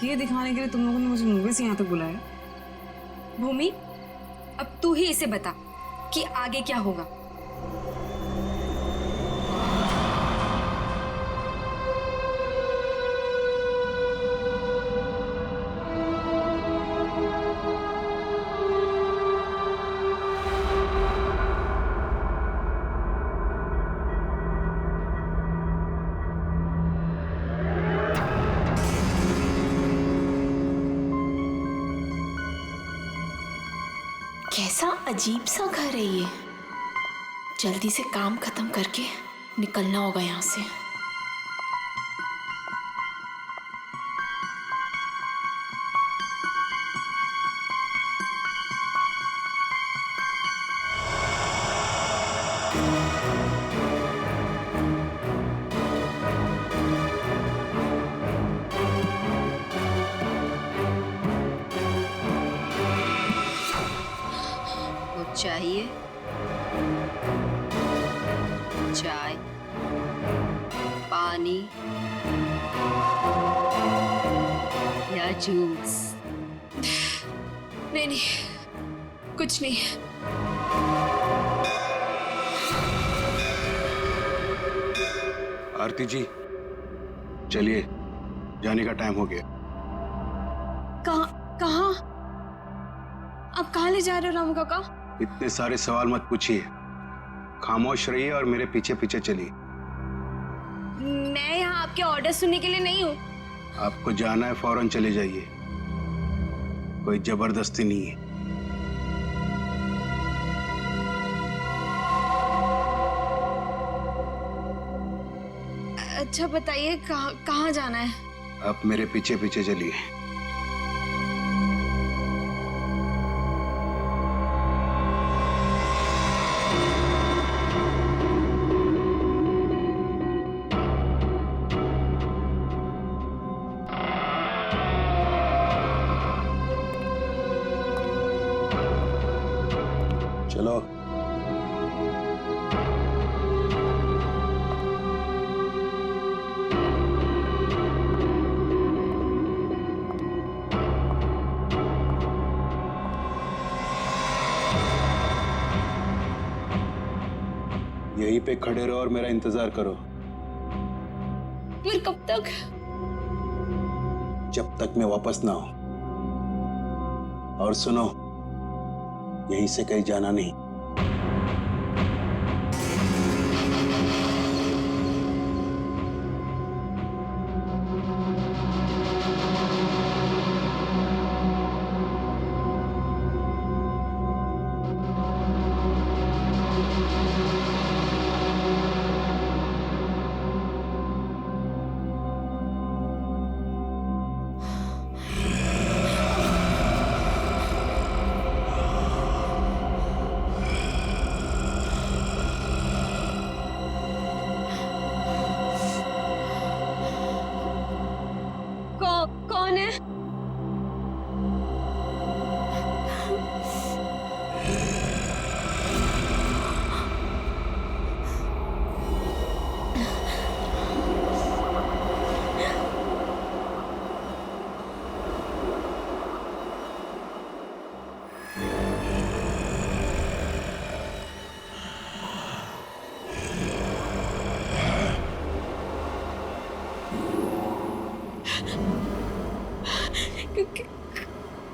ये दिखाने के लिए तुम लोगों ने मुझे मूवी से यहाँ तक बुलाया? भूमि, अब तू ही इसे बता कि आगे क्या होगा। कैसा अजीब सा घर है ये। जल्दी से काम खत्म करके निकलना होगा यहाँ से। चाहिए चाय, पानी या जूस? नहीं नहीं, कुछ नहीं। आरती जी, चलिए, जाने का टाइम हो गया। कहाँ? आप कहाँ ले जा रहे हो रामू काका? इतने सारे सवाल मत पूछिए, खामोश रहिए और मेरे पीछे पीछे चलिए। मैं यहाँ आपके ऑर्डर सुनने के लिए नहीं हूँ। आपको जाना है, फौरन चले जाइए, कोई जबरदस्ती नहीं है। अच्छा बताइए, कहाँ जाना है? आप मेरे पीछे पीछे चलिए। चलो। यहीं पे खड़े रहो और मेरा इंतजार करो। फिर कब तक? जब तक मैं वापस ना आऊं। और सुनो, यहीं से कहीं जाना नहीं। कौन है?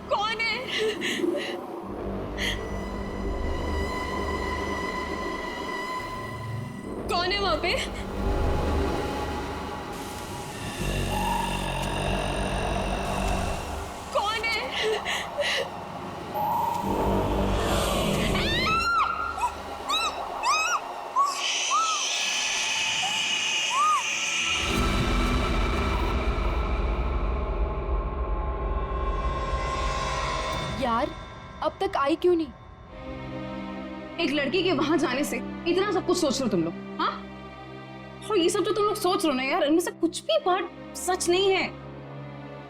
कौन है? कौन है वहां पे? कौन है? यार, अब तक आई क्यों नहीं? एक लड़की के वहां जाने से इतना सब कुछ सोच रहे हो तुम लोग? हाँ, और ये सब जो तुम लोग सोच रहे हो ना यार, इनमें से कुछ भी बात सच नहीं है।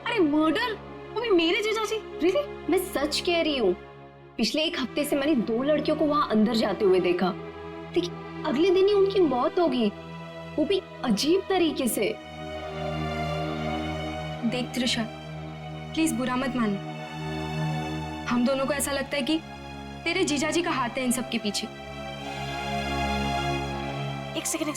अरे मर्डर, वो भी मेरे जीजाजी? रियली? मैं सच कह रही हूँ। पिछले एक हफ्ते से मैंने 2 लड़कियों को वहां अंदर जाते हुए देखा। देखिए, अगले दिन ही उनकी मौत होगी, वो भी अजीब तरीके से। देख त्रिशा, प्लीज बुरा मत मानो। हम दोनों को ऐसा लगता है कि तेरे जीजाजी का हाथ है इन सब के पीछे। एक सेकंड।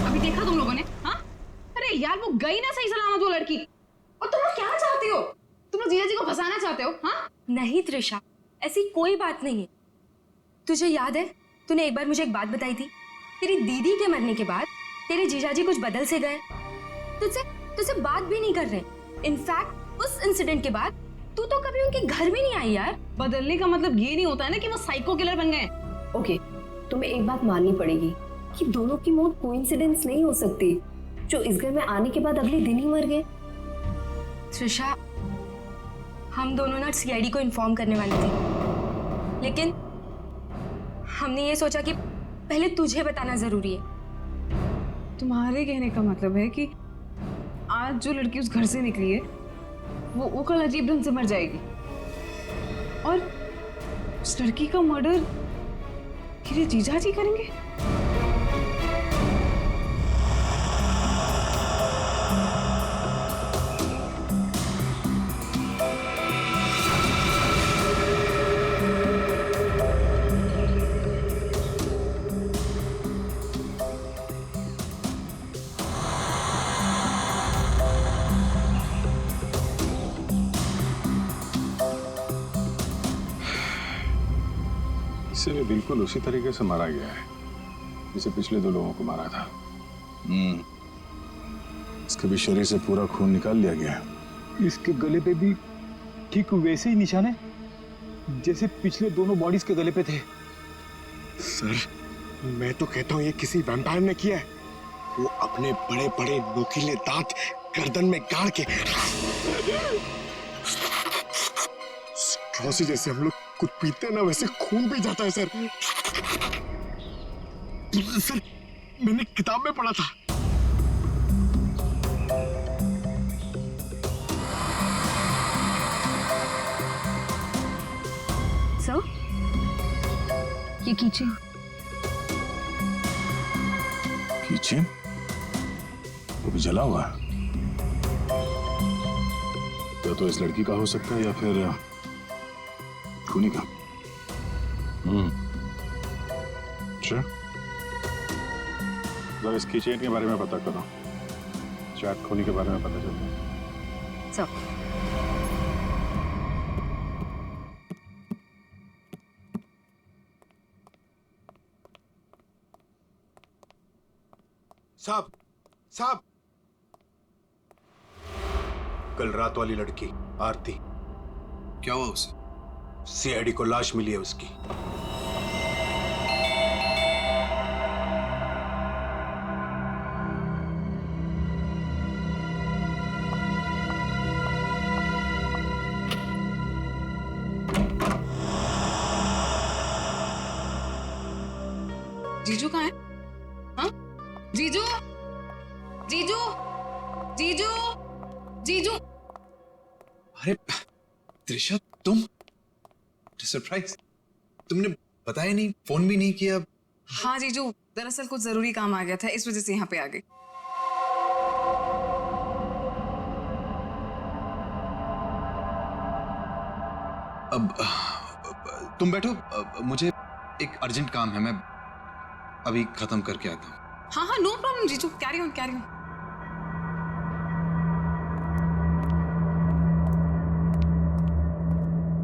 अभी देखा तुम लोगों ने? हाँ, अरे यार वो गई ना सही सलामत वो लड़की। और तुम लोग क्या चाहते हो? तुम लोग जीजा जी को फंसाना चाहते हो? हाँ, नहीं त्रिशा, ऐसी कोई बात नहीं है। तुझे याद है तूने एक बार मुझे एक बात बताई थी, तेरी दीदी के मरने के बाद तेरे जीजाजी कुछ बदल से गए, तुझसे बात भी नहीं कर रहे। इनफैक्ट उस इंसिडेंट के बाद तू तो कभी उनके घर भी नहीं आई यार। बदलने का मतलब ये नहीं होता है ना कि वो साइको किलर बन गए। ओके, तुम्हें एक बात माननी पड़ेगी कि दोनों की मौत कोइंसिडेंस नहीं हो सकती, जो इस घर में आने के बाद अगले दिन ही मर गए। त्रिशा, हम दोनों ना सीआईडी को इन्फॉर्म करने वाले थे, लेकिन हमने ये सोचा कि पहले तुझे बताना जरूरी है। तुम्हारे कहने का मतलब है कि आज जो लड़की उस घर से निकली है वो कल अजीब ढंग से मर जाएगी, और उस लड़की का मर्डर मेरे जीजा जी करेंगे? इसे भी बिल्कुल उसी तरीके से मारा गया है जिसे पिछले 2 लोगों को मारा था। इसके भी शरीर से पूरा खून निकाल लिया गया है। इसके गले पे भी ठीक वैसे ही निशान है जैसे पिछले दोनों बॉडीज के गले पे थे। सर, मैं तो कहता हूँ ये किसी वैम्पायर ने किया है। वो अपने बड़े बड़े नोकीले दांत गर्दन में गाड़ के स्ट्रॉ से जैसे हम लोग कुछ पीते हैं ना वैसे खून पी जाता है सर। सर, मैंने किताब में पढ़ा था। सर, ये कीचेन किचन वो भी जला हुआ है। तो इस लड़की का हो सकता है या फिर खूनी का। अच्छा, जरा इस किचन के बारे में पता करो, शायद खूनी के बारे में पता चलता है। सर, साहब, कल रात वाली लड़की आरती, क्या हुआ उसे? सीआईडी को लाश मिली है उसकी। जीजू कहाँ है? हाँ? जीजू, जीजू, जीजू, जीजू। अरे त्रिशा, तुम सरप्राइज, तुमने बताया नहीं, फोन भी नहीं किया। हाँ जीजू, दरअसल कुछ जरूरी काम आ गया था, इस वजह से यहाँ पे आ गई। अब तुम बैठो, मुझे एक अर्जेंट काम है, मैं अभी खत्म करके आता हूँ। हाँ हाँ, नो प्रॉब्लम जीजू, कैरी ऑन कैरी ऑन।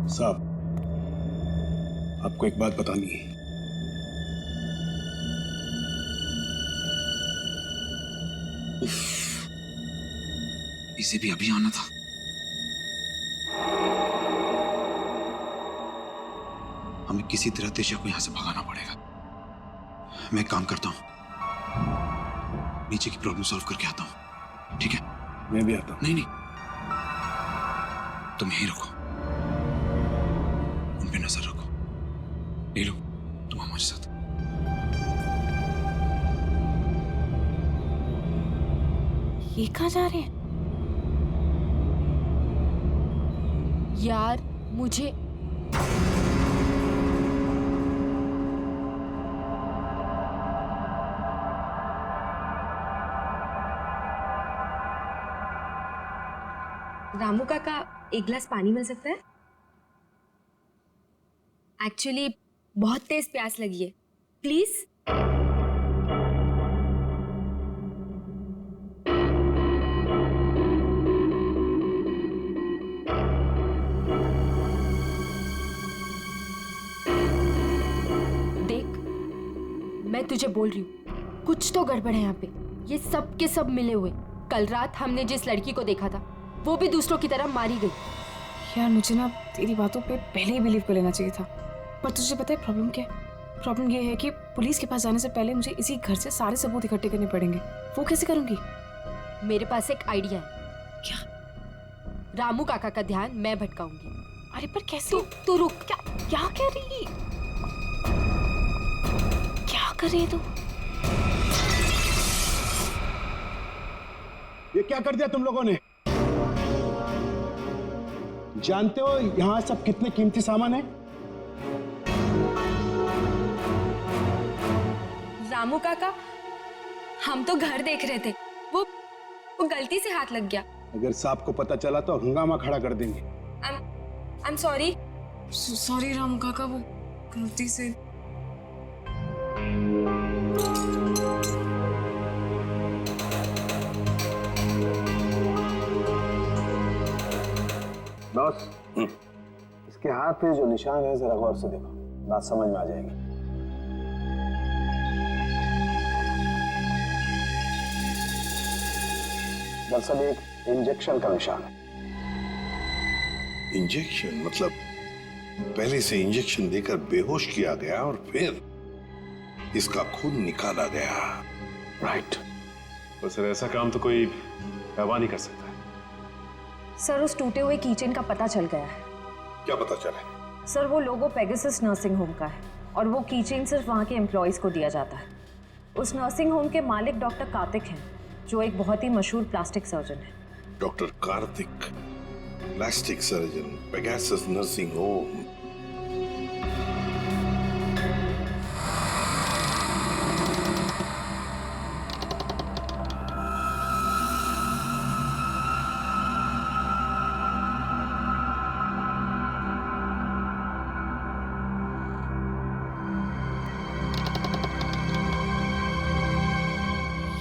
साहब, आपको एक बात बतानी है। इसे भी अभी आना था। हमें किसी तरह त्रिशा को यहां से भगाना पड़ेगा। मैं काम करता हूं, नीचे की प्रॉब्लम सॉल्व करके आता हूं, ठीक है? मैं भी आता हूं। नहीं, तुम यहीं रखो, उन पे नजर रखो। ले लो, तुम हमारे साथ। ये कहाँ जा रहे हैं? यार मुझे रामू काका, एक गिलास पानी मिल सकता है? एक्चुअली बहुत तेज प्यास लगी है, प्लीज। देख, मैं तुझे बोल रही हूँ, कुछ तो गड़बड़ है यहाँ पे। ये सब के सब मिले हुए। कल रात हमने जिस लड़की को देखा था, वो भी दूसरों की तरह मारी गई। यार मुझे ना तेरी बातों पे पहले ही बिलीव कर लेना चाहिए था, पर तुझे पता है प्रॉब्लम क्या है? प्रॉब्लम ये है कि पुलिस के पास जाने से पहले मुझे इसी घर से सारे सबूत इकट्ठे करने पड़ेंगे। वो कैसे करूंगी? मेरे पास एक आइडिया है। क्या? रामू काका का ध्यान मैं भटकाऊंगी। अरे पर कैसे? तू रुक। क्या क्या कर रही है? क्या कर रही है तू? ये क्या कर दिया तुम लोगों ने? जानते हो यहां सब कितने कीमती सामान है? रामू काका, हम तो घर देख रहे थे, वो गलती से हाथ लग गया। अगर साहब को पता चला तो हंगामा खड़ा कर देंगे। I am sorry. Sorry Ramu काका, वो गलती से। बॉस, इसके हाथ पे जो निशान है जरा गौर से देखो, बात समझ में आ जाएगी। दरअसल एक इंजेक्शन का निशान है। इंजेक्शन? मतलब पहले से इंजेक्शन देकर बेहोश किया गया और फिर इसका खून निकाला गया। राइट। तो सर ऐसा काम तो कोई गवाह नहीं कर सकता। सर, उस टूटे हुए कीचेन का पता चल गया है। क्या पता चला? सर, वो लोगो पेगासस नर्सिंग होम का है और वो कीचेन सिर्फ वहाँ के एम्प्लॉयज को दिया जाता है। उस नर्सिंग होम के मालिक डॉक्टर कार्तिक हैं, जो एक बहुत ही मशहूर प्लास्टिक सर्जन है। Doctor Kartik, plastic surgeon, Pegasus nursing home.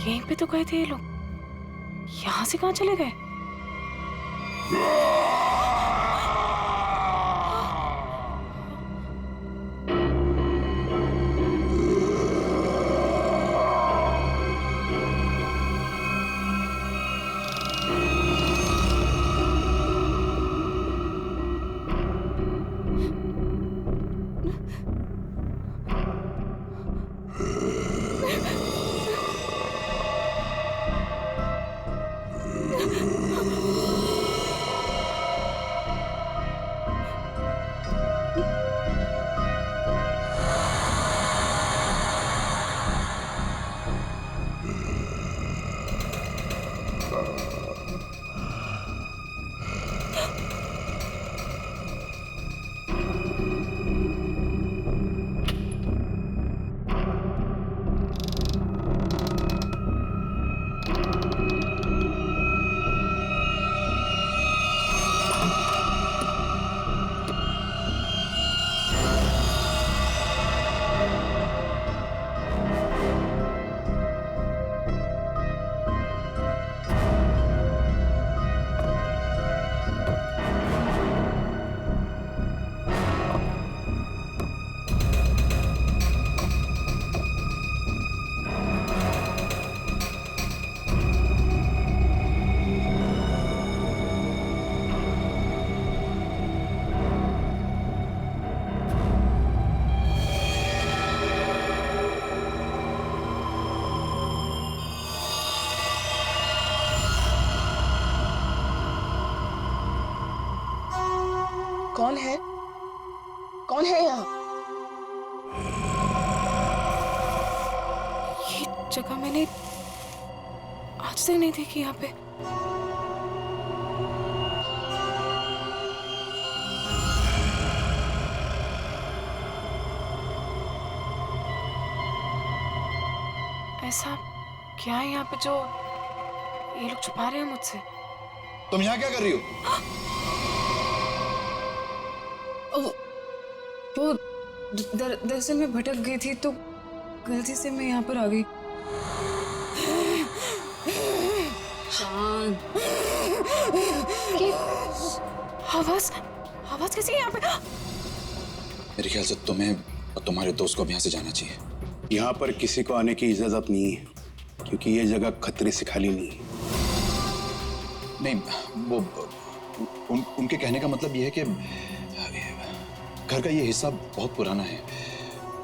यहीं पे तो गए थे ये लोग, यहाँ से कहाँ चले गए? कौन है? कौन है यहाँ? ये जगह मैंने आज तक नहीं देखी यहाँ पे। ऐसा क्या है यहाँ पे जो ये लोग छुपा रहे हैं मुझसे? तुम यहाँ क्या कर रही हो? वो दरअसल मैं भटक गई थी तो गलती से मैं यहाँ पर आ गई। शांत। आवाज कैसी है यहाँ पे? मेरे ख्याल से तुम्हें और तुम्हारे दोस्त को अब यहाँ से जाना चाहिए। यहाँ पर किसी को आने की इजाजत नहीं है क्योंकि ये जगह खतरे से खाली नहीं है। नहीं, वो उनके कहने का मतलब ये है कि घर का ये हिस्सा बहुत पुराना है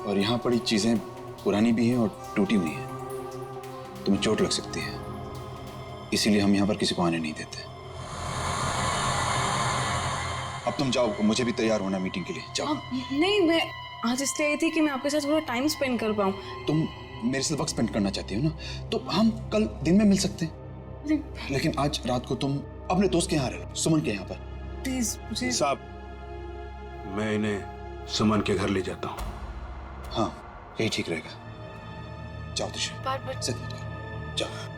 और यहाँ पड़ी चीजें पुरानी भी हैं और टूटी हुई हैं। तुम्हें चोट लग सकती है, इसीलिए हम यहाँ पर किसी को आने नहीं देते। अब तुम जाओ, मुझे भी तैयार होना मीटिंग के लिए। जाओ। नहीं, मैं आज इसलिए आई थी कि मैं आपके साथ थोड़ा टाइम स्पेंड कर पाऊँ। तुम मेरे साथ वक्त स्पेंड करना चाहती हो ना, तो हम कल दिन में मिल सकते हैं। लेकिन आज रात को तुम अपने दोस्त के यहाँ रह लो, सुमन के यहाँ पर। प्लीज मुझे। साहब, मैं इन्हें सुमन के घर ले जाता हूँ। हाँ, यही ठीक रहेगा। जाओ दिशा, जिद मत करो, जाओ।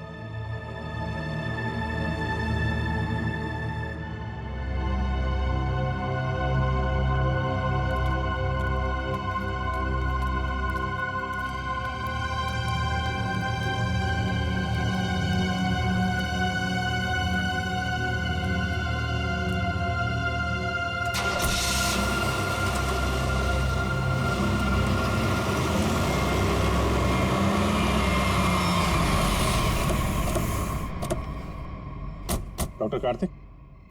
डॉक्टर कार्तिक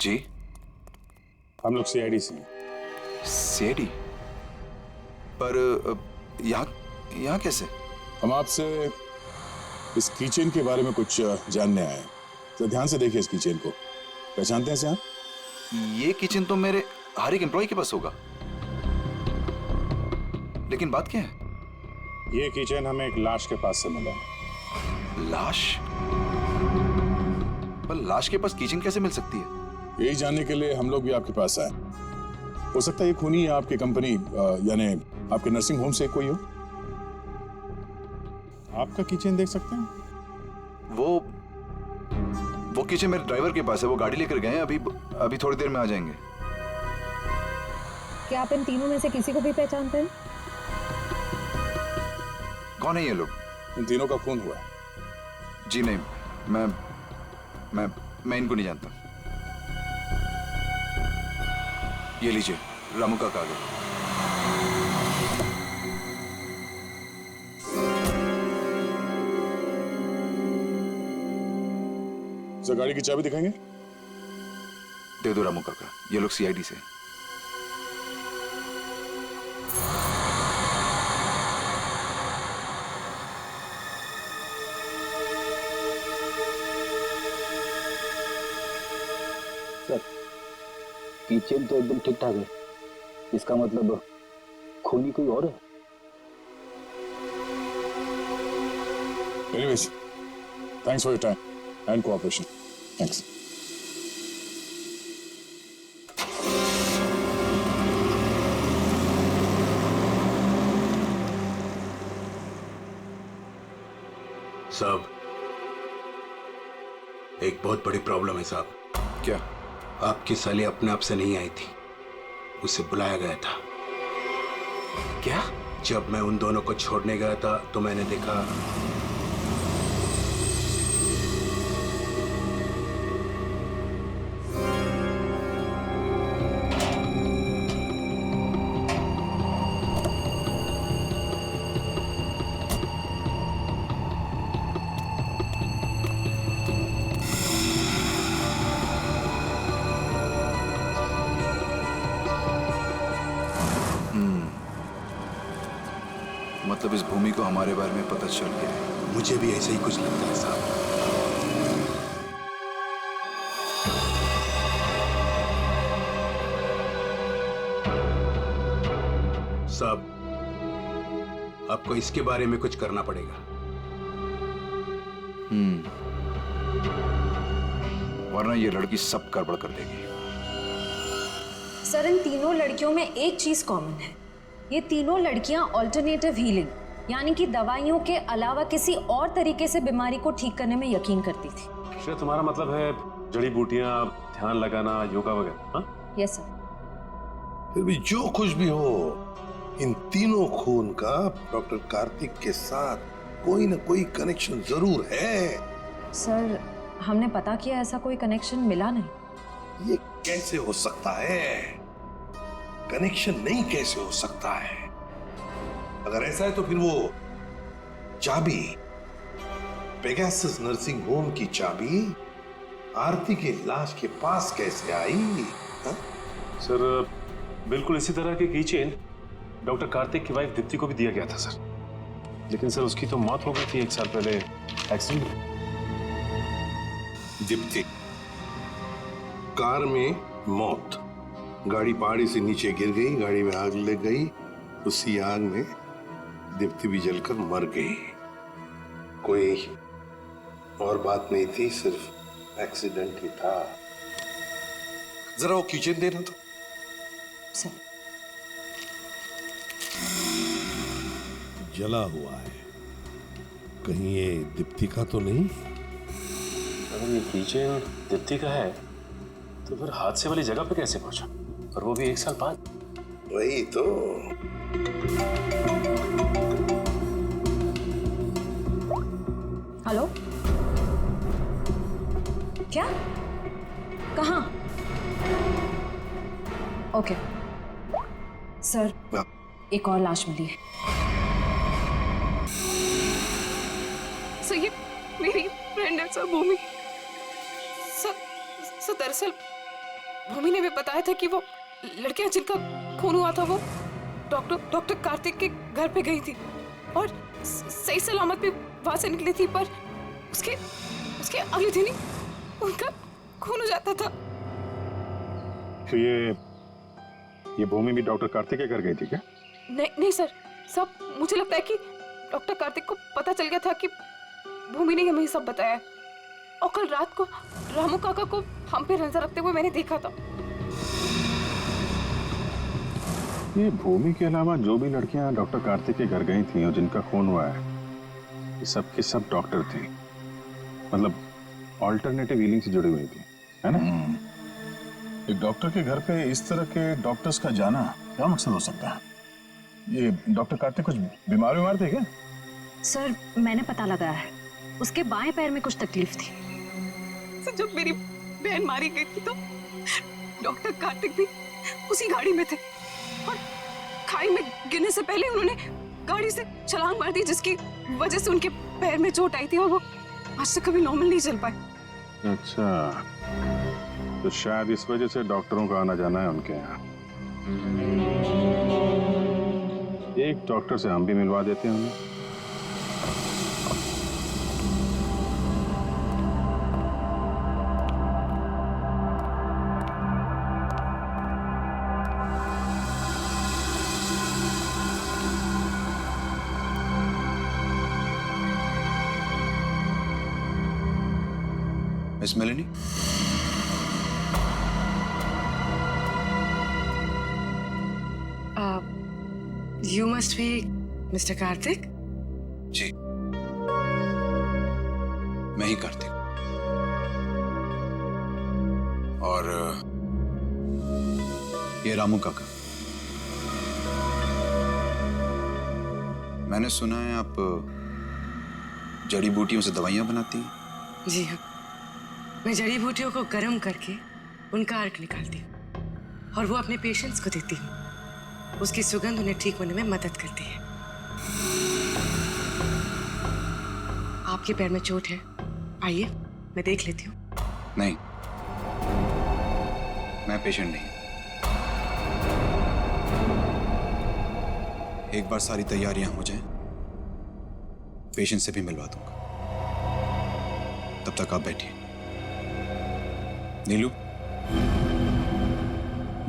जी, हम लोग सीआईडी से हैं। सीआईडी? पर यहाँ कैसे? हम आपसे इस किचन के बारे में कुछ जानने आए हैं। तो ध्यान से देखिए इस किचन को। पहचानते हैं इसे आप? ये किचन तो मेरे हर एक एम्प्लॉय के पास होगा, लेकिन बात क्या है? ये किचन हमें एक लाश के पास से मिला है। लाश? पर लाश के पास किचन कैसे मिल सकती है? यही जानने के लिए हम लोग भी आपके पास आए। हो सकता है ये खूनी आपकी कंपनी यानी आपके नर्सिंग होम से कोई हो। आपका किचन देख सकते हैं? वो किचन मेरे ड्राइवर के पास है, वो गाड़ी लेकर गए हैं, अभी थोड़ी देर में आ जाएंगे। क्या आप इन तीनों में से किसी को भी पहचानते हैं? कौन है ये लोग? इन तीनों का खून हुआ है। जी नहीं, मैं इनको नहीं जानता। ये लीजिए, रामू का कागज। सर, गाड़ी की चाबी दिखाएंगे? दे दो रामू काका, ये लोग सीआईडी से। सर, किचन तो एकदम ठीक ठाक है। इसका मतलब खूनी कोई और है। Anyways, thanks for your time and cooperation. Thanks. साहब, एक बहुत बड़ी प्रॉब्लम है साहब। क्या? आपकी साली अपने आप से नहीं आई थी, उसे बुलाया गया था। क्या? जब मैं उन दोनों को छोड़ने गया था तो मैंने देखा मतलब इस भूमि को हमारे बारे में पता चल गया है। मुझे भी ऐसा ही कुछ लगता है साहब। साहब, आपको इसके बारे में कुछ करना पड़ेगा। वरना ये लड़की सब गड़बड़ कर देगी। सर, इन तीनों लड़कियों में एक चीज कॉमन है। ये तीनों लड़कियां ऑल्टरनेटिव हीलिंग यानी कि दवाइयों के अलावा किसी और तरीके से बीमारी को ठीक करने में यकीन करती थी। तुम्हारा मतलब है जड़ी बूटियां, ध्यान लगाना, योगा वगैरह। हाँ, यस सर। फिर भी जो कुछ भी हो, इन तीनों खून का डॉक्टर कार्तिक के साथ कोई ना कोई कनेक्शन जरूर है। सर हमने पता किया, ऐसा कोई कनेक्शन मिला नहीं। ये कैसे हो सकता है? कनेक्शन नहीं कैसे हो सकता है? अगर ऐसा है तो फिर वो चाबी, पेगासस नर्सिंग होम की चाबी आरती की लाश के पास कैसे आई? हा? सर बिल्कुल इसी तरह की कीचेन डॉक्टर कार्तिक की वाइफ दीप्ति को भी दिया गया था सर, लेकिन सर उसकी तो मौत हो गई थी 1 साल पहले एक्सीडेंट में। दीप्ति, कार में मौत, गाड़ी पहाड़ी से नीचे गिर गई, गाड़ी में आग लग गई, उसी आग में दीप्ति भी जलकर मर गई। कोई और बात नहीं थी, सिर्फ एक्सीडेंट ही था। जरा वो किचन देना तो। सर जला हुआ है, कहीं ये दीप्ति का तो नहीं? अगर ये कीचेन दीप्ति का है तो फिर हादसे वाली जगह पे कैसे पहुंचा, और वो भी 1 साल बाद? वही तो। हेलो, क्या? कहाँ? ओके सर, एक और लाश मिली है। सर ये मेरी फ्रेंड है सर, भूमि। सर दरअसल भूमि ने भी बताया था कि वो लड़कियां जिनका खून हुआ था वो डॉक्टर कार्तिक के घर पे गई थी और सही सलामत भी वहां से निकली थी, पर उसके अगले दिन ही उनका खून हो जाता था। तो ये भूमि भी डॉक्टर कार्तिक के घर गई थी क्या? नहीं सर, सब मुझे लगता है कि डॉक्टर कार्तिक को पता चल गया था कि भूमि ने हमें सब बताया, और कल रात को रामू काका को हम पे नजर रखते हुए मैंने देखा था। ये भूमि के अलावा जो भी लड़कियां डॉक्टर कार्तिक के घर गई थी और जिनका खून हुआ है, ये सब के सब डॉक्टर थे, मतलब ऑल्टरनेटिव हीलिंग से जुड़ी हुई थी, है ना? एक डॉक्टर के घर पे इस तरह के डॉक्टर्स का जाना क्या मकसद हो सकता है? ये डॉक्टर कार्तिक कुछ बीमार थे क्या? सर मैंने पता लगाया है, उसके बाएं पैर में कुछ तकलीफ थी। सर जब मेरी बहन मारी गई थी तो डॉक्टर कार्तिक भी उसी गाड़ी में थे, और खाई में गिरने से पहले उन्होंने गाड़ी से छलांग मार दी, जिसकी वजह से उनके पैर में चोट आई थी और वो आज तक कभी नॉर्मल नहीं चल पाए। अच्छा, तो शायद इस वजह से डॉक्टरों का आना जाना है उनके यहाँ। एक डॉक्टर से हम भी मिलवा देते हैं उन्हें। Miss Melanie, You must be Mr. Karthik? जी, मैं ही कार्तिक। और ये रामू काका। मैंने सुना है आप जड़ी बूटियों से दवाइयां बनाती हैं। जी हाँ, मैं जड़ी बूटियों को गर्म करके उनका अर्क निकालती हूँ और वो अपने पेशेंट्स को देती हूँ। उसकी सुगंध उन्हें ठीक होने में मदद करती है। आपके पैर में चोट है, आइए मैं देख लेती हूँ। नहीं, मैं पेशेंट नहीं। एक बार सारी तैयारियां हो जाएं, पेशेंट से भी मिलवा दूंगा। तब तक आप बैठिए। नीलू,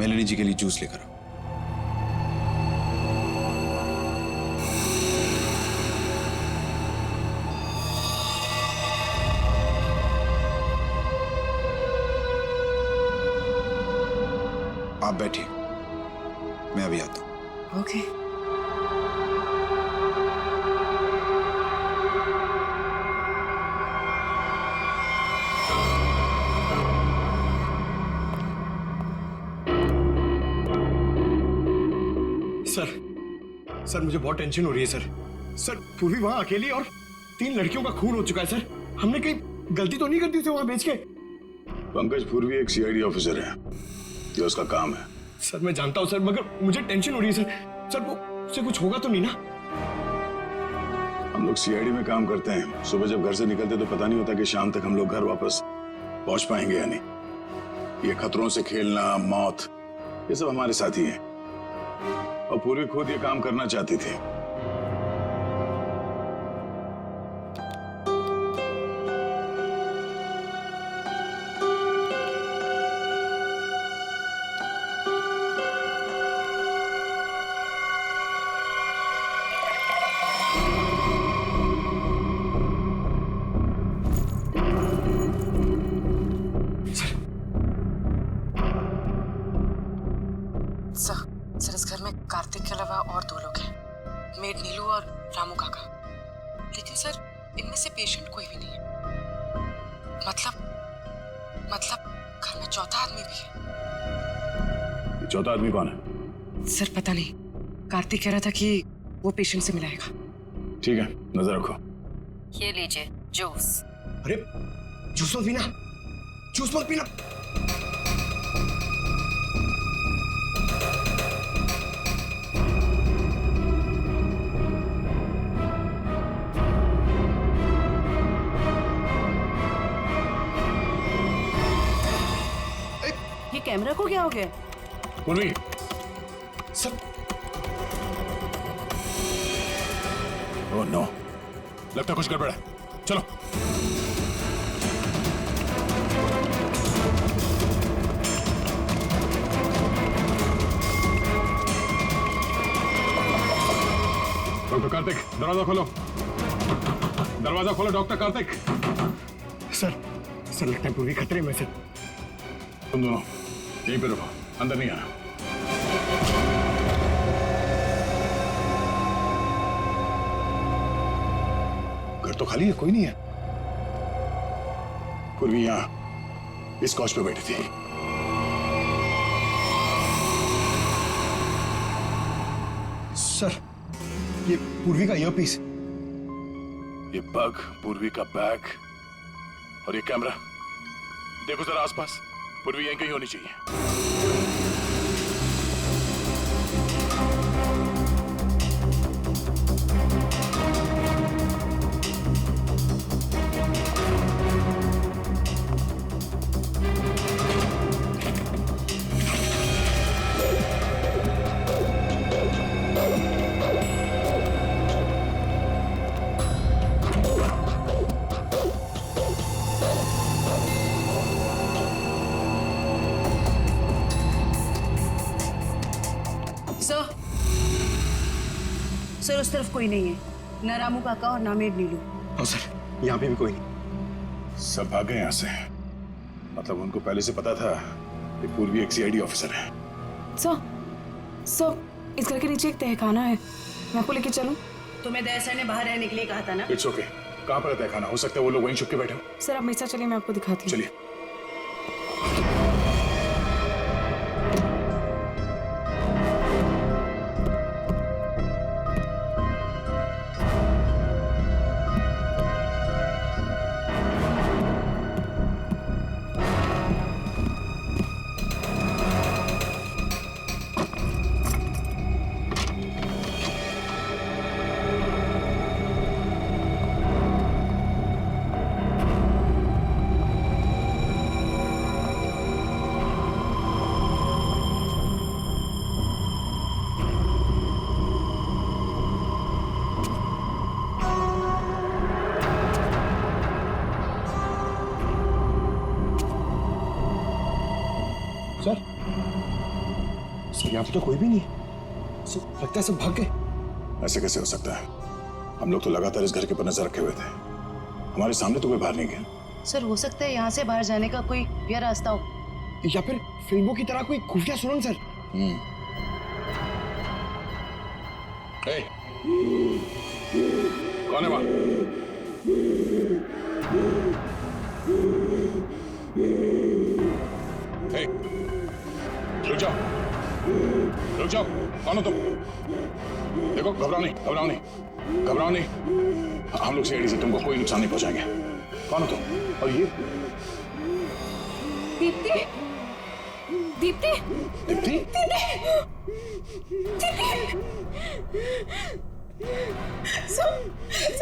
मेलेनी जी के लिए जूस लेकर आओ। आप बैठिए, मैं अभी आता हूं। ओके। सर मुझे बहुत टेंशन हो रही है सर। सर पूर्वी वहां अकेली और 3 लड़कियों का खून हो चुका है सर। हमने कहीं गलती तो नहीं कर दी उसे वहां बेच के? पंकज पूर्वी एक सीआईडी ऑफिसर है, ये उसका काम है। सर मैं जानता हूं सर, मगर मुझे टेंशन हो रही है सर। सर वो उससे कुछ होगा तो नहीं ना? हम लोग सीआईडी में काम करते हैं, सुबह जब घर से निकलते तो पता नहीं होता कि शाम तक हम लोग घर वापस पहुंच पाएंगे या नहीं। ये खतरों से खेलना, मौत, ये सब हमारे साथी हैं। और पूर्वी खुद ये काम करना चाहती थी। सर इस घर में कार्तिक के अलावा और 2 लोग हैं, मेड नीलू और रामू काका। लेकिन सर इनमें से पेशेंट कोई भी नहीं है। मतलब घर में चौथा आदमी भी है। ये चौथा आदमी कौन है? सर पता नहीं, कार्तिक कह रहा था कि वो पेशेंट से मिलाएगा। ठीक है, नजर रखो। ये लीजिए जूस। अरे जूस मत पीना, जूस मत पीना। ये कैमरा को क्या हो गया? पूर्वी, सर ओह नो, लगता कुछ गड़बड़ है। चलो। डॉक्टर कार्तिक, दरवाजा खोलो। दरवाजा खोलो डॉक्टर कार्तिक। सर लगता है पूरी खतरे में सर। तुम दोनों यहीं पे रुको, अंदर नहीं आना। घर तो खाली है, कोई नहीं है। पूर्वी यहां इस कॉच पे बैठी थी। सर ये पूर्वी का ईयरपीस, ये बग, पूर्वी का बैग और ये कैमरा। देखो जरा आसपास, पूर्वी यहीं कहीं होनी चाहिए। सर उस तरफ कोई नहीं है, न रामू काका और ना मेड नीलू। हाँ सर, यहाँ पे भी कोई नहीं। सब भाग गए यहाँ से। मतलब उनको पहले से पता था कि पूर्वी एक सीआईडी ऑफिसर है। सर इस घर के नीचे एक तहखाना है, मैं आपको लेके चलूं? तुम्हें दया सर ने बाहर रहने के लिए कहा था ना? It's okay. कहाँ पर है तहखाना? हो सकता है वो लोग वहीं छुप के बैठे हो। सर आप मेरे साथ चलिए, मैं आपको दिखाती हूँ। चलिए। सर यहाँ पे तो कोई भी नहीं है। सर लगता है सब भाग गए। ऐसे कैसे हो सकता है? हम लोग तो लगातार इस घर के ऊपर नजर रखे हुए थे, हमारे सामने तो कोई बाहर नहीं गया। सर हो सकता है यहाँ से बाहर जाने का कोई भी रास्ता हो, या फिर फिल्मों की तरह कोई खुफिया सुरंग सर। Hey, कौन है वहां? Hey, रुक जाओ, कौन हो तुम? देखो देखो घबराओ नहीं, हम लोग सीआईडी से तुमको कोई नुकसान नहीं पहुंचाएंगे। कौन हो तुम? और ये दीप्ति, दीप्ति, दीप्ति?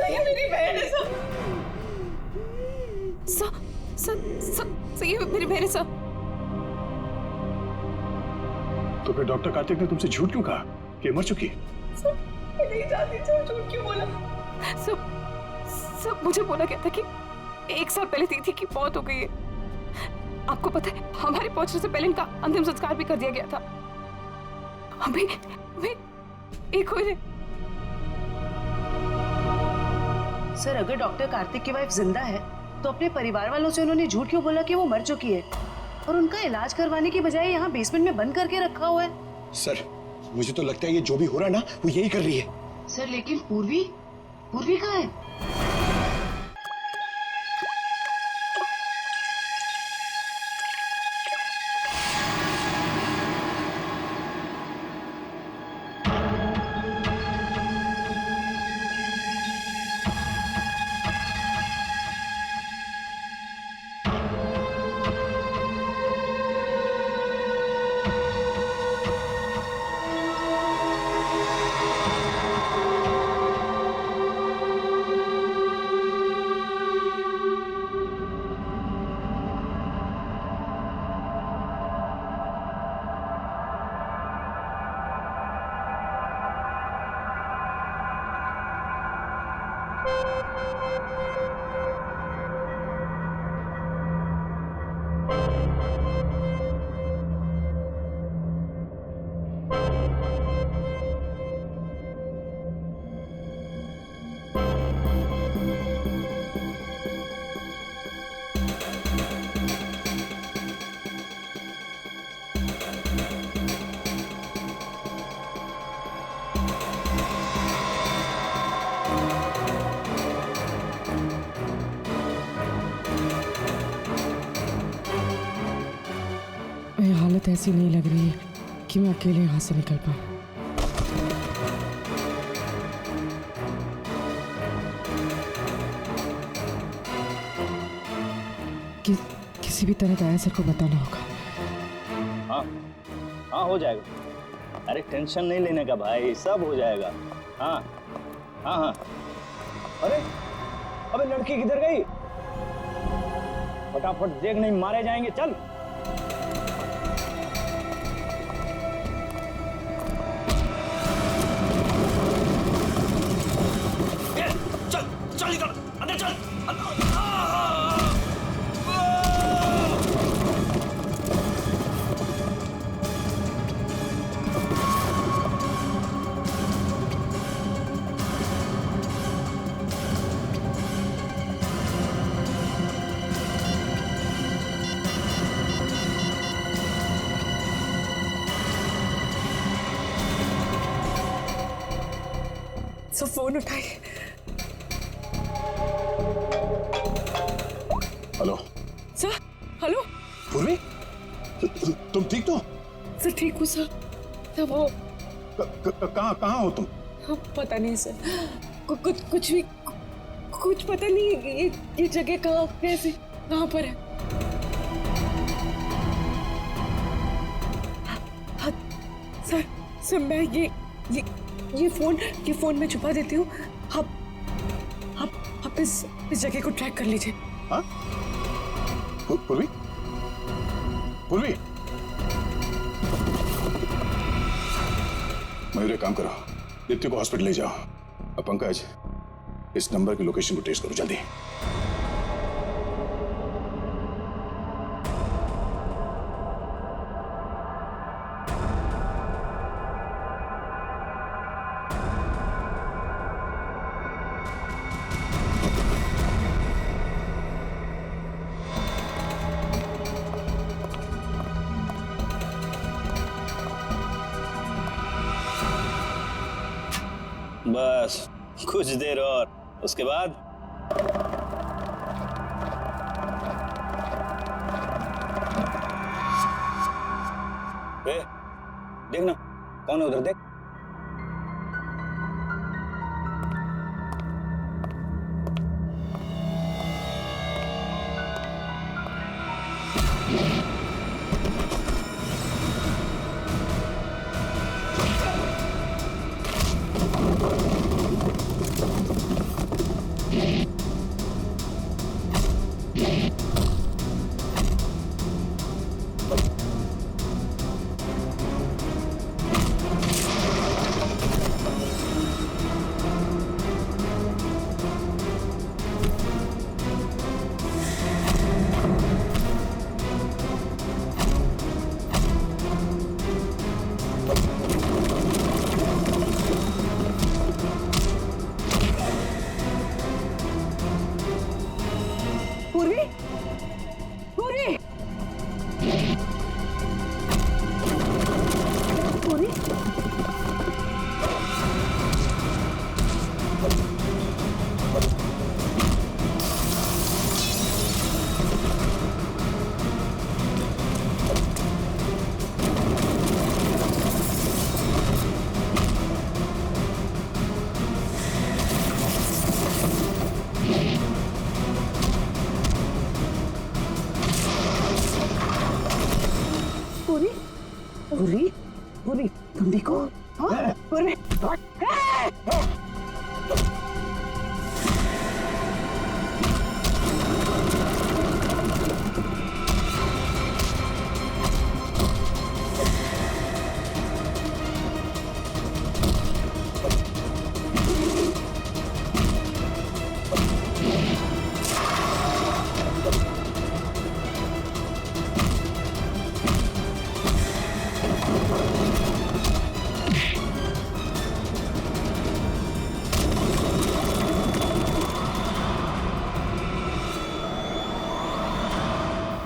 ये मेरी बहन है ये मेरी बहन है सर। तो फिर डॉक्टर कार्तिक ने तुमसे झूठ क्यों कहा कि मर चुकी है? मैं नहीं जानती झूठ क्यों बोला। सब मुझे बोला गया था कि 1 साल पहले दीदी की मौत हो गई है। आपको पता है हमारे पहुंचने से पहले इनका अंतिम संस्कार भी कर दिया गया था। अभी एक हो रहे। सर अगर डॉक्टर कार्तिक की वाइफ जिंदा है तो अपने परिवार वालों से उन्होंने झूठ क्यों बोला कि वो मर चुकी है और उनका इलाज करवाने की बजाय यहाँ बेसमेंट में बंद करके रखा हुआ है? सर मुझे तो लगता है ये जो भी हो रहा है ना वो यही कर रही है। सर लेकिन पूर्वी कहाँ है? हालत ऐसी नहीं लग रही है कि मैं अकेले यहाँ से निकल पाऊँ। किसी भी तरह दया सर को बताना होगा। हाँ हो जाएगा। अरे टेंशन नहीं लेने का भाई, सब हो जाएगा। हाँ। अरे अबे लड़की किधर गई? फटाफट देख, नहीं मारे जाएंगे। चल निकल अंदर चल। सब फोन उठाए। Hello sir. हेलो पूर्वी, तुम ठीक तो? सर ठीक हूँ सर। तब वो कहाँ हो तुम? हाँ, पता नहीं सर। कुछ पता नहीं ये जगह कहाँ कैसे कहाँ पर है। हाँ, सर मैं ये फोन में छुपा देती हूँ। आप इस जगह को ट्रैक कर लीजिए। हाँ? पूर्वी मयूर, एक काम करो, दीप्ति को हॉस्पिटल ले जाओ। अब पंकज, इस नंबर की लोकेशन को ट्रेस करो जल्दी। बस कुछ देर और, उसके बाद देखना कौन है उधर। देख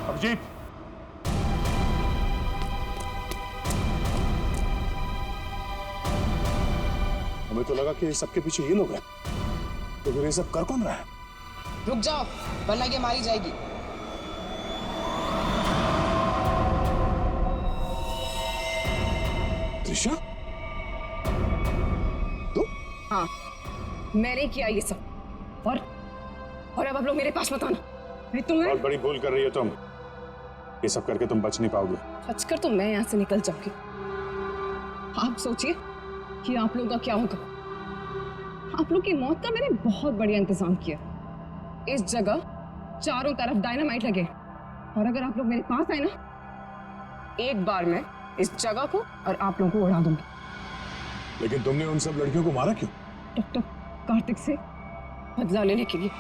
अभिजीत, हमें तो लगा कि सबके पीछे ये लोग हैं, तो फिर ये सब कर कौन रहा है? रुक जाओ वरना ये मारी जाएगी। त्रिशा, हाँ, मैंने किया ये सब। और अब आप लोग मेरे पास मत आना। मैं तुम्हें बहुत बड़ी भूल कर रही हो तुम। ये सब करके तुम बच नहीं पाओगे। बचकर तो मैं यहाँ से निकल जाऊंगी। आप सोचिए कि आप लोगों का क्या होगा। आप लोग की मौत का मैंने बहुत बढ़िया इंतजाम किया। इस जगह चारों तरफ डायनामाइट लगे, और अगर आप लोग मेरे पास आए ना, एक बार मैं इस जगह को और आप लोगों को उड़ा दूंगी। लेकिन तुमने उन सब लड़कियों को मारा क्यों? डॉक्टर कार्तिक से बदला लेने के लिए।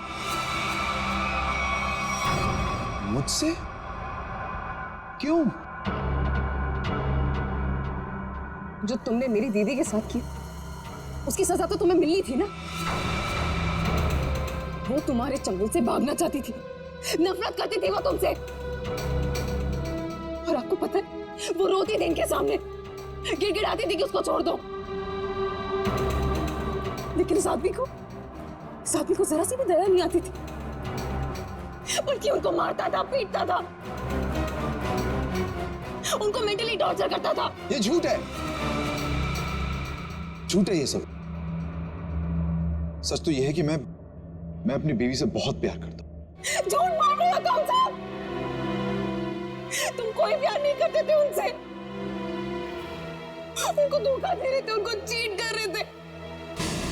मुझसे? क्यों? जो तुमने मेरी दीदी के साथ की, उसकी सजा तो तुम्हें मिलनी थी ना। वो तुम्हारे चंगुल से भागना चाहती थी, नफरत करती थी वो तुमसे। और आपको पता है, वो रोती थी इनके सामने, गिड़गिड़ाती थी कि उसको छोड़ दो। लेकिन इस आदमी को जरा सी भी दया नहीं आती थी, बल्कि उनको मारता था, पीटता था, उनको मेंटली टॉर्चर करता था। ये झूठ है, झूठ है ये सब। सच तो ये है कि मैं अपनी बीवी से बहुत प्यार करता हूं। झूठ मार रहे हो तुम सब। तुम कोई प्यार नहीं करते थे उनसे, उनको धोखा दे रहे थे, उनको चीट कर रहे थे।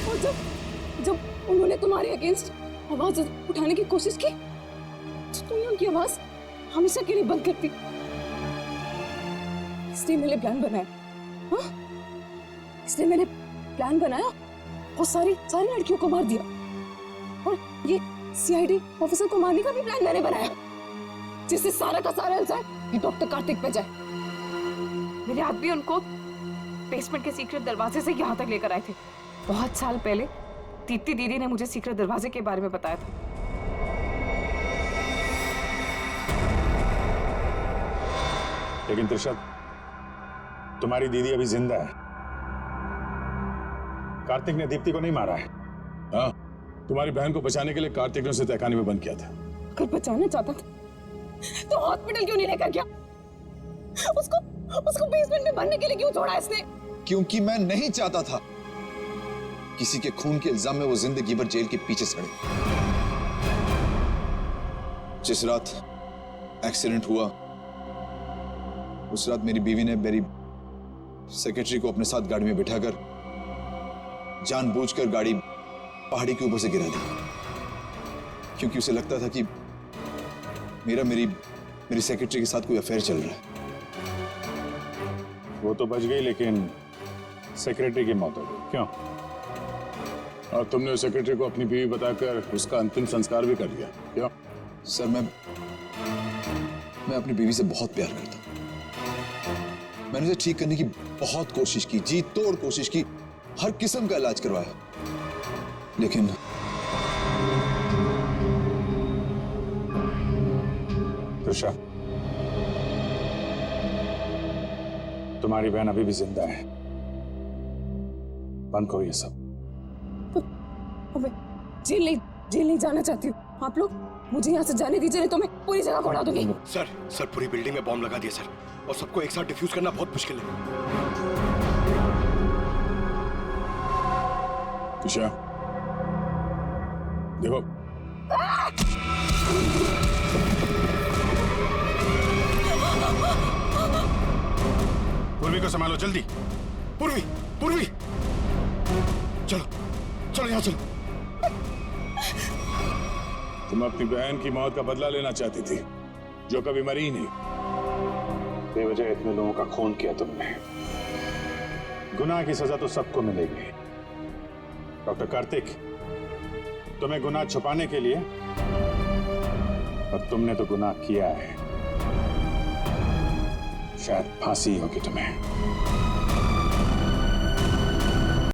और जब उन्होंने तुम्हारे अगेंस्ट आवाज उठाने की कोशिश की, तो तुमने उनकी आवाज हमेशा के लिए बंद कर दी। इसलिए मैंने प्लान बनाया, हाँ? इसलिए मैंने प्लान बनाया और सारी लड़कियों को मार दिया। और ये सीआईडी ऑफिसर को मारने का भी प्लान मैंने बनाया, जिससे सारा का सारा इल्जाम ये डॉक्टर कार्तिक पे जाए। मेरे आदमी उनको बेसमेंट के सीक्रेट दरवाजे से यहाँ तक लेकर आए थे। बहुत साल पहले दीप्ति दीदी ने मुझे सीक्रेट दरवाजे के बारे में बताया था। लेकिन त्रिशा, तुम्हारी दीदी अभी जिंदा है। कार्तिक ने दीप्ति को नहीं मारा है। हाँ, तुम्हारी बहन को बचाने के लिए कार्तिक ने उसे तहखाने में बंद किया था। अगर बचाना चाहता था तो हॉस्पिटल क्यों नहीं लेकर गया? उसको बेसमेंट में बनने के लिए क्यों छोड़ा इसने? क्योंकि मैं नहीं चाहता था किसी के खून के इल्जाम में वो जिंदगी भर जेल के पीछे सड़े। जिस रात एक्सीडेंट हुआ, उस रात मेरी बीवी ने मेरी सेक्रेटरी को अपने साथ गाड़ी में बिठाकर जानबूझकर गाड़ी पहाड़ी के ऊपर से गिरा दी, क्योंकि उसे लगता था कि मेरी सेक्रेटरी के साथ कोई अफेयर चल रहा है। वो तो बच गई, लेकिन सेक्रेटरी की मौत हो गई। क्यों? और तुमने उस सेक्रेटरी को अपनी बीवी बताकर उसका अंतिम संस्कार भी कर दिया। क्यों? सर, मैं अपनी बीवी से बहुत प्यार करता हूं। मैंने उसे ठीक करने की बहुत कोशिश की, जी तोड़ कोशिश की, हर किस्म का इलाज करवाया, लेकिन त्रिशा, तुम्हारी बहन अभी भी जिंदा है। बंद करो ये सब। जेल नहीं जाना चाहती हूँ। आप लोग मुझे यहाँ से जाने दीजिए, नहीं तो मैं पूरी जगह को उड़ा दूंगी। सर पूरी बिल्डिंग में बॉम्ब लगा दिया सर, और सबको एक साथ डिफ्यूज करना बहुत मुश्किल है। त्रिशा, देखो, पूर्वी को संभालो जल्दी। पूर्वी चलो चलो यहाँ चलो। तुम अपनी बहन की मौत का बदला लेना चाहती थी, जो कभी मरी नहीं। बेवजह इतने लोगों का खून किया तुमने। गुनाह की सजा तो सबको मिलेगी। डॉक्टर कार्तिक, तुम्हें गुनाह छुपाने के लिए, और तुमने तो गुनाह किया है। शायद फांसी होगी तुम्हें।